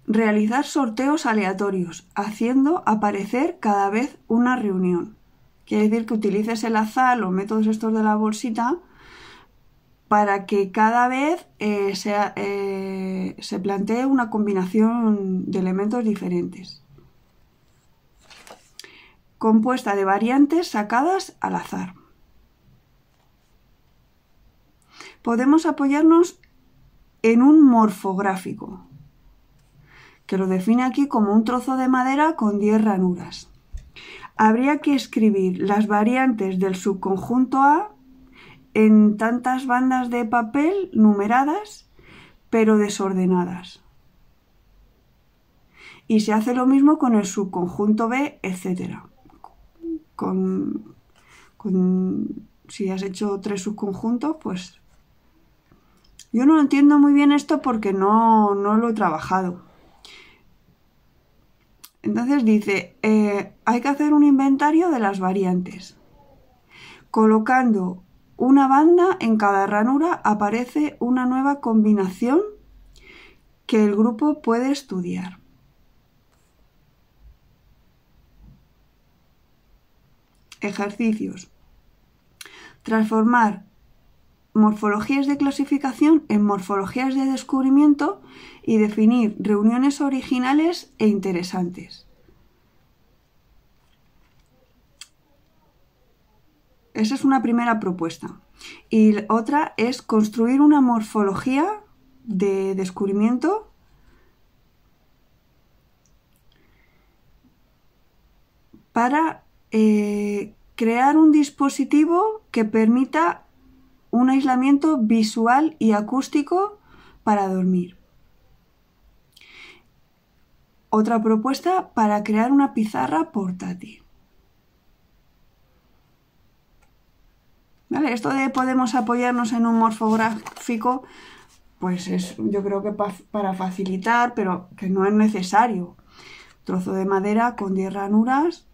realizar sorteos aleatorios, haciendo aparecer cada vez una reunión. Quiere decir que utilices el azar, los métodos estos de la bolsita, para que cada vez se plantee una combinación de elementos diferentes, compuesta de variantes sacadas al azar. Podemos apoyarnos en un morfográfico, que lo define aquí como un trozo de madera con 10 ranuras. Habría que escribir las variantes del subconjunto A en tantas bandas de papel numeradas, pero desordenadas. Y se hace lo mismo con el subconjunto B, etc. Si has hecho 3 subconjuntos, pues... Yo no entiendo muy bien esto porque no lo he trabajado. Entonces Entonces dice, hay que hacer un inventario de las variantes. Colocando una banda en cada ranura aparece una nueva combinación que el grupo puede estudiar. Ejercicios. Transformar morfologías de clasificación en morfologías de descubrimiento y definir reuniones originales e interesantes. Esa es una primera propuesta. Y otra es construir una morfología de descubrimiento para crear un dispositivo que permita un aislamiento visual y acústico para dormir. Otra propuesta para crear una pizarra portátil. ¿Vale? Esto de podemos apoyarnos en un morfográfico, pues es, yo creo que para facilitar, pero que no es necesario. Trozo de madera con 10 ranuras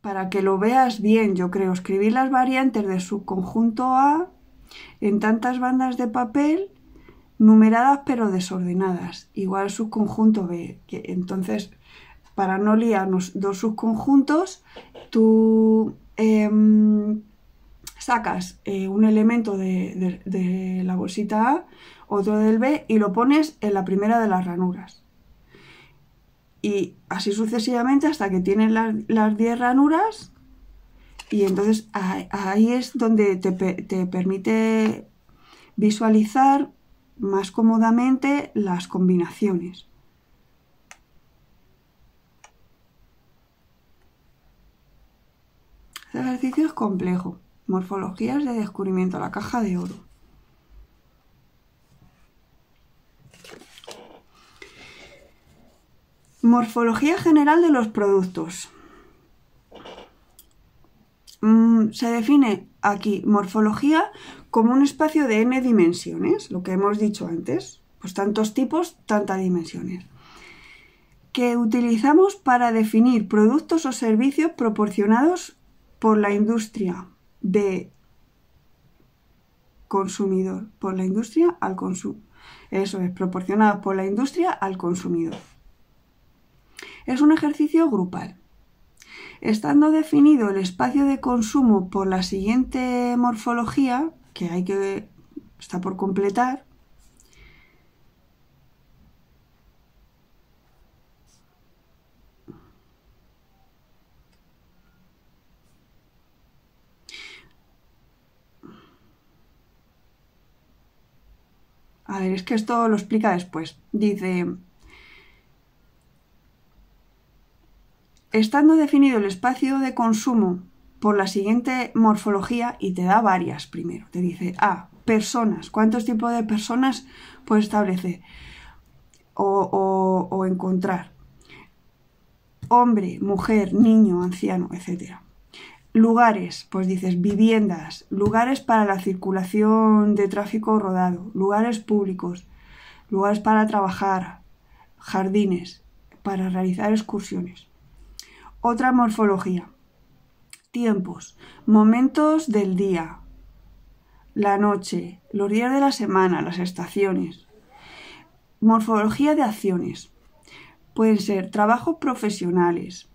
para que lo veas bien, yo creo. Escribir las variantes del subconjunto A en tantas bandas de papel numeradas pero desordenadas, igual subconjunto B. Entonces, para no liarnos dos subconjuntos, tú sacas un elemento de la bolsita A, otro del B y lo pones en la primera de las ranuras. Y así sucesivamente hasta que tienes las 10 ranuras, y entonces ahí es donde te permite visualizar más cómodamente las combinaciones. Este ejercicio es complejo. Morfologías de descubrimiento, la caja de oro. Morfología general de los productos. Se define aquí morfología como un espacio de n dimensiones, lo que hemos dicho antes, pues tantos tipos, tantas dimensiones, que utilizamos para definir productos o servicios proporcionados por la industria de consumidor, por la industria al consumo. Eso es, proporcionados por la industria al consumidor. Es un ejercicio grupal. Estando definido el espacio de consumo por la siguiente morfología, que está por completar, a ver, es que esto lo explica después. Dice, estando definido el espacio de consumo por la siguiente morfología, y te da varias primero, te dice A, personas, ¿cuántos tipos de personas puedes establecer o encontrar? Hombre, mujer, niño, anciano, etc. Lugares, pues dices viviendas, lugares para la circulación de tráfico rodado, lugares públicos, lugares para trabajar, jardines, para realizar excursiones. Otra morfología. Tiempos, momentos del día, la noche, los días de la semana, las estaciones. Morfología de acciones. Pueden ser trabajos profesionales,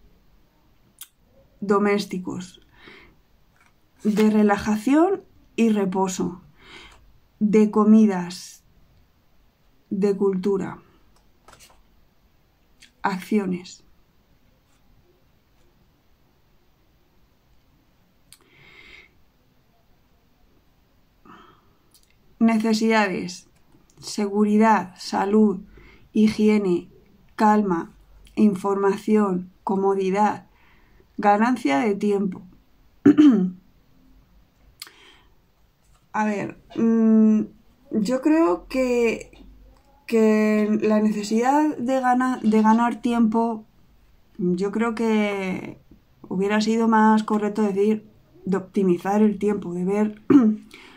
domésticos, de relajación y reposo, de comidas, de cultura. Acciones. Necesidades, seguridad, salud, higiene, calma, información, comodidad, ganancia de tiempo. A ver, yo creo que la necesidad de ganar tiempo, yo creo que hubiera sido más correcto decir de optimizar el tiempo, de ver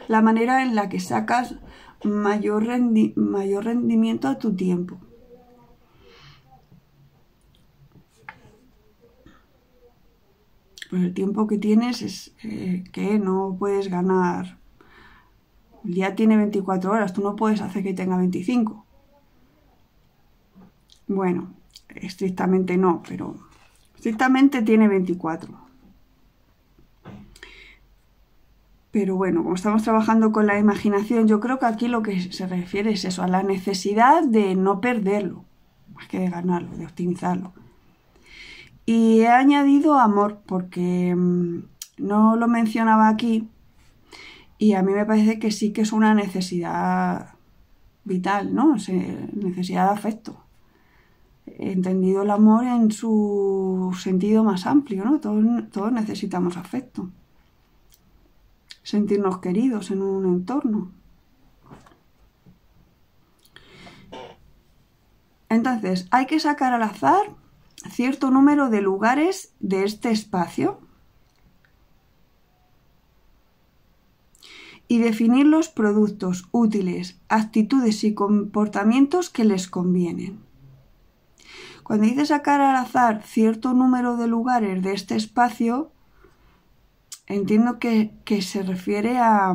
la manera en la que sacas mayor rendimiento a tu tiempo. Pues el tiempo que tienes es que no puedes ganar. El día tiene 24 horas, tú no puedes hacer que tenga 25. Bueno, estrictamente no, pero estrictamente tiene 24. Pero bueno, como estamos trabajando con la imaginación, yo creo que aquí lo que se refiere es eso, a la necesidad de no perderlo, más que de ganarlo, de optimizarlo. Y he añadido amor porque no lo mencionaba aquí y a mí me parece que sí que es una necesidad vital, ¿no? Necesidad de afecto. He entendido el amor en su sentido más amplio, ¿no? Todos necesitamos afecto. Sentirnos queridos en un entorno. Entonces, hay que sacar al azar cierto número de lugares de este espacio y definir los productos útiles, actitudes y comportamientos que les convienen. Cuando dice sacar al azar cierto número de lugares de este espacio, entiendo que se refiere a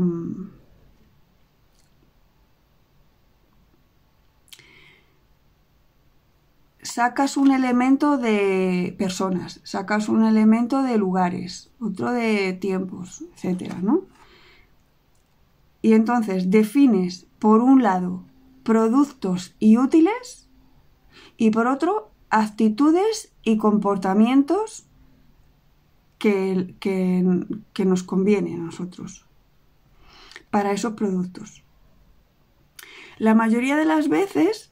sacas un elemento de personas, sacas un elemento de lugares, otro de tiempos, etcétera, ¿no? Y entonces defines, por un lado, productos y útiles, y por otro, actitudes y comportamientos que nos conviene a nosotros para esos productos. La mayoría de las veces,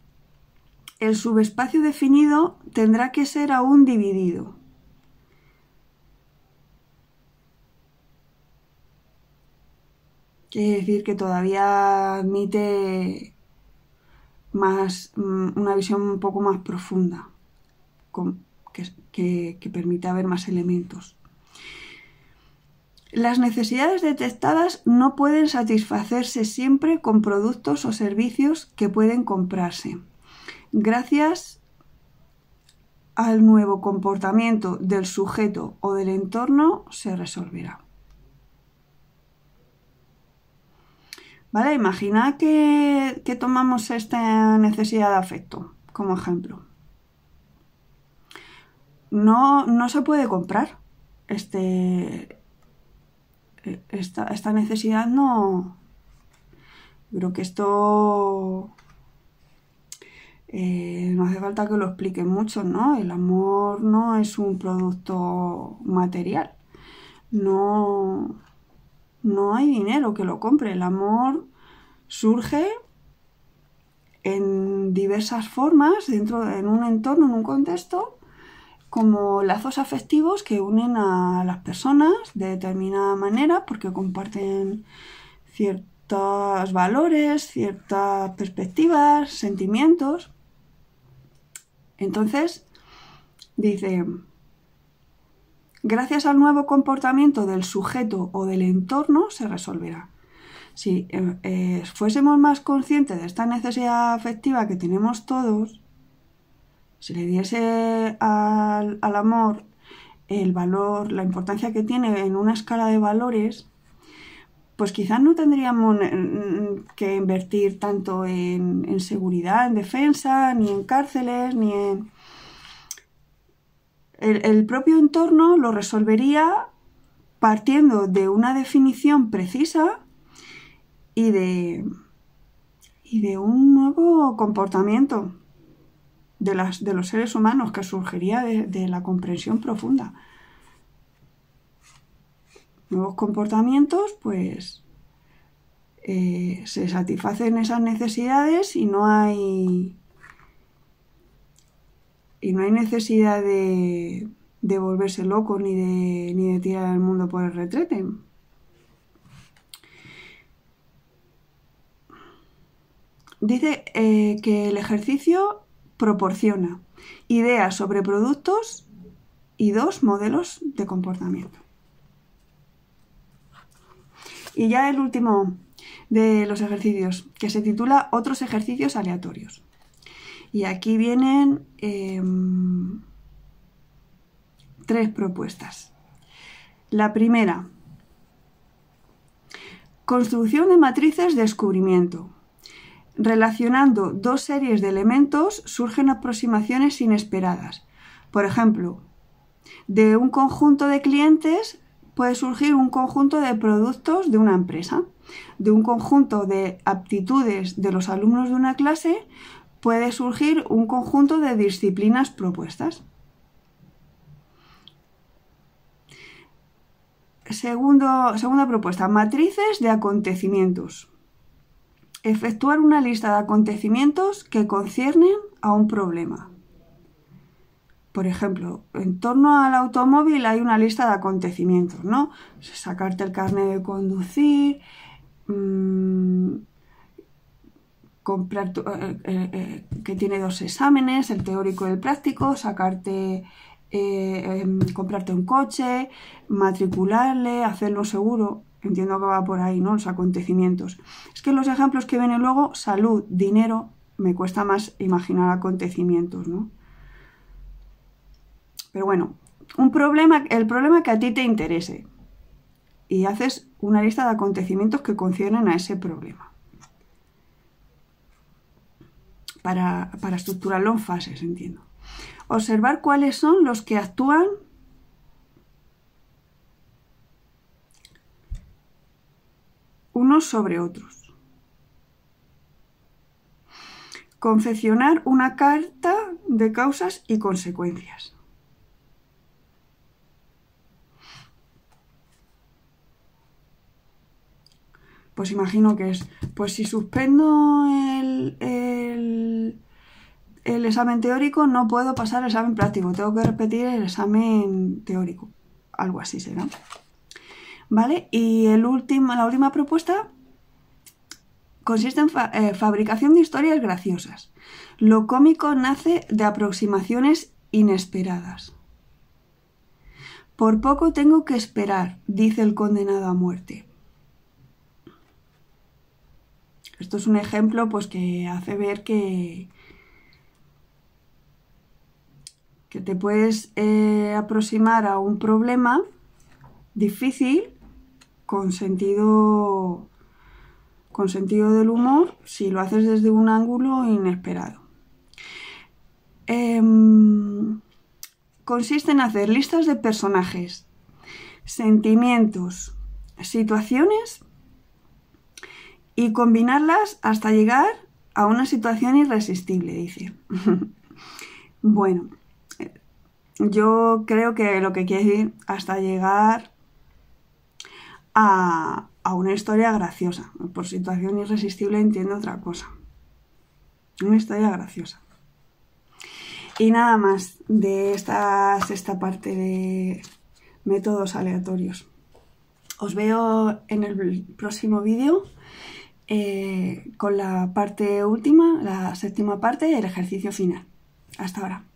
el subespacio definido tendrá que ser aún dividido. Quiere decir que todavía admite una visión un poco más profunda, que permita ver más elementos. Las necesidades detectadas no pueden satisfacerse siempre con productos o servicios que pueden comprarse. Gracias al nuevo comportamiento del sujeto o del entorno se resolverá. ¿Vale? Imagina que tomamos esta necesidad de afecto como ejemplo. No se puede comprar. Esta necesidad no. Creo que esto no hace falta que lo explique mucho, ¿no? El amor no es un producto material. No hay dinero que lo compre. El amor surge en diversas formas en un entorno, en un contexto, como lazos afectivos que unen a las personas de determinada manera porque comparten ciertos valores, ciertas perspectivas, sentimientos. Entonces, dice, gracias al nuevo comportamiento del sujeto o del entorno se resolverá. Si fuésemos más conscientes de esta necesidad afectiva que tenemos todos, si le diese al amor el valor, la importancia que tiene en una escala de valores, pues quizás no tendríamos que invertir tanto en seguridad, en defensa, ni en cárceles, ni en... El propio entorno lo resolvería partiendo de una definición precisa y de un nuevo comportamiento de los seres humanos que surgiría de la comprensión profunda. Nuevos comportamientos, pues se satisfacen esas necesidades y no hay necesidad de volverse loco ni de tirar el mundo por el retrete. Dice que el ejercicio proporciona ideas sobre productos y 2 modelos de comportamiento. Y ya el último de los ejercicios, que se titula Otros ejercicios aleatorios. Y aquí vienen 3 propuestas. La primera, construcción de matrices de descubrimiento. Relacionando dos series de elementos surgen aproximaciones inesperadas. Por ejemplo, de un conjunto de clientes puede surgir un conjunto de productos de una empresa. De un conjunto de aptitudes de los alumnos de una clase puede surgir un conjunto de disciplinas propuestas. Segunda propuesta, matrices de acontecimientos. Efectuar una lista de acontecimientos que conciernen a un problema. Por ejemplo, en torno al automóvil hay una lista de acontecimientos, ¿no? Sacarte el carnet de conducir, comprar que tiene 2 exámenes, el teórico y el práctico, comprarte un coche, matricularle, hacerlo seguro. Entiendo que va por ahí, ¿no? Los acontecimientos. Es que los ejemplos que vienen luego, salud, dinero, me cuesta más imaginar acontecimientos, ¿no? Pero bueno, el problema que a ti te interese. Y haces una lista de acontecimientos que conciernen a ese problema. Para estructurarlo en fases, entiendo. Observar cuáles son los que actúan unos sobre otros. Confeccionar una carta de causas y consecuencias. Pues imagino que es, pues si suspendo el examen teórico no puedo pasar el examen práctico, tengo que repetir el examen teórico. Algo así será. ¿Vale? Y la última propuesta consiste en fabricación de historias graciosas. Lo cómico nace de aproximaciones inesperadas. Por poco tengo que esperar, dice el condenado a muerte. Esto es un ejemplo pues, que hace ver que te puedes aproximar a un problema difícil con sentido del humor si lo haces desde un ángulo inesperado. Consiste en hacer listas de personajes, sentimientos, situaciones y combinarlas hasta llegar a una situación irresistible, dice. Bueno, yo creo que lo que quiere decir hasta llegar a una historia graciosa. Por situación irresistible entiendo otra cosa. Una historia graciosa. Y nada más de esta sexta parte de métodos aleatorios. Os veo en el próximo vídeo con la parte última, la séptima parte, el ejercicio final. Hasta ahora.